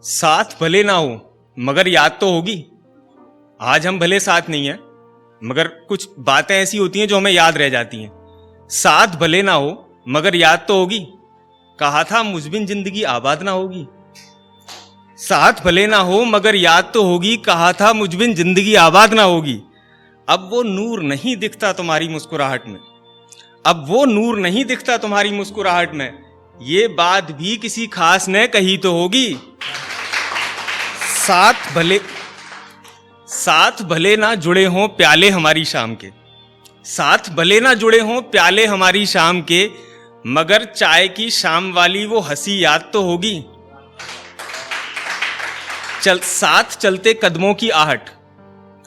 साथ भले ना हो मगर याद तो होगी। आज हम भले साथ नहीं हैं मगर कुछ बातें ऐसी होती हैं जो हमें याद रह जाती हैं। साथ भले ना हो मगर याद तो होगी, कहा था मुझ बिन जिंदगी आबाद ना होगी। साथ भले ना हो मगर याद तो होगी, कहा था मुझ बिन जिंदगी आबाद ना होगी। अब वो नूर नहीं दिखता तुम्हारी मुस्कुराहट में, अब वो नूर नहीं दिखता तुम्हारी मुस्कुराहट में। ये बात भी किसी खास ने कही तो होगी। साथ भले ना जुड़े हों प्याले हमारी शाम के, साथ भले ना जुड़े हों प्याले हमारी शाम के, मगर चाय की शाम वाली वो हंसी याद तो होगी। साथ चलते कदमों की आहट।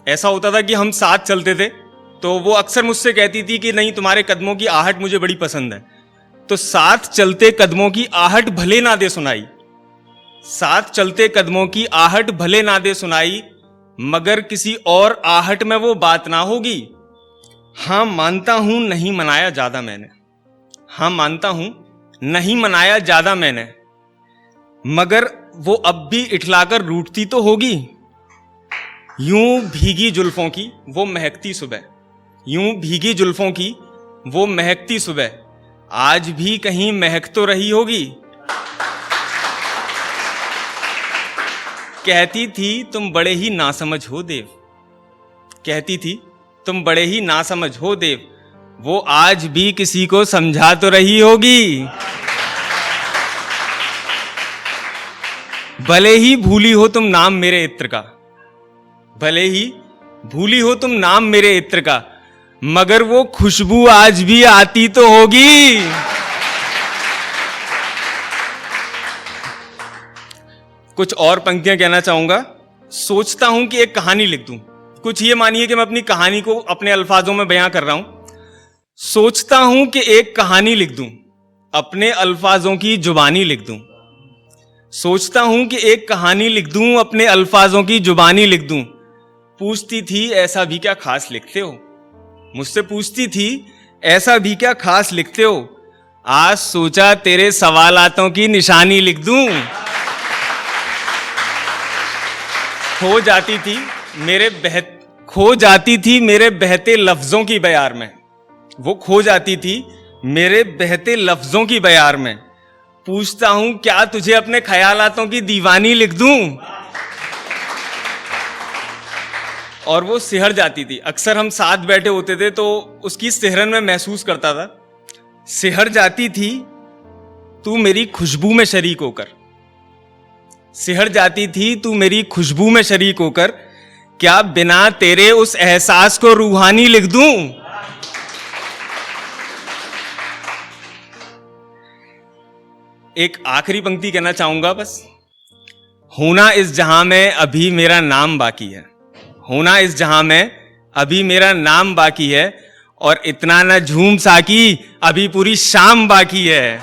ऐसा होता था कि हम साथ चलते थे तो वो अक्सर मुझसे कहती थी कि नहीं, तुम्हारे कदमों की आहट मुझे बड़ी पसंद है। तो साथ चलते कदमों की आहट भले ना दे सुनाई, साथ चलते कदमों की आहट भले ना दे सुनाई, मगर किसी और आहट में वो बात ना होगी। हाँ मानता हूं नहीं मनाया ज्यादा मैंने, हाँ मानता हूं नहीं मनाया ज्यादा मैंने, मगर वो अब भी इठलाकर रूठती तो होगी। यूं भीगी जुल्फों की वो महकती सुबह, यूं भीगी जुल्फों की वो महकती सुबह, आज भी कहीं महक तो रही होगी। कहती थी तुम बड़े ही नासमझ हो देव, कहती थी तुम बड़े ही नासमझ हो देव, वो आज भी किसी को समझा तो रही होगी। भले ही भूली हो तुम नाम मेरे इत्र का, भले ही भूली हो तुम नाम मेरे इत्र का, मगर वो खुशबू आज भी आती तो होगी। कुछ और पंक्तियां कहना चाहूंगा। सोचता हूं कि एक कहानी लिख दूं, कुछ ये मानिए कि मैं अपनी कहानी को अपने अल्फाजों में बयां कर रहा हूं। सोचता हूं कि एक कहानी लिख दूं, अपने अल्फाजों की जुबानी लिख दूं। सोचता हूं कि एक कहानी लिख दूं, अपने अल्फाजों की जुबानी लिख दूं। पूछती थी ऐसा भी क्या खास लिखते हो, मुझसे पूछती थी ऐसा भी क्या खास लिखते हो, आज सोचा तेरे सवालातों की निशानी लिख दूं। खो जाती थी मेरे बहते लफ्जों की बयार में, वो खो जाती थी मेरे बहते लफ्जों की बयार में। पूछता हूं क्या तुझे अपने ख्यालातों की दीवानी लिख दूं। और वो सिहर जाती थी। अक्सर हम साथ बैठे होते थे तो उसकी सिहरन में महसूस करता था। सिहर जाती थी तू मेरी खुशबू में शरीक होकर, सिहर जाती थी तू मेरी खुशबू में शरीक होकर, क्या बिना तेरे उस एहसास को रूहानी लिख दूं। एक आखिरी पंक्ति कहना चाहूंगा बस। होना इस जहां में अभी मेरा नाम बाकी है, होना इस जहां में अभी मेरा नाम बाकी है, और इतना न झूम साकी अभी पूरी शाम बाकी है।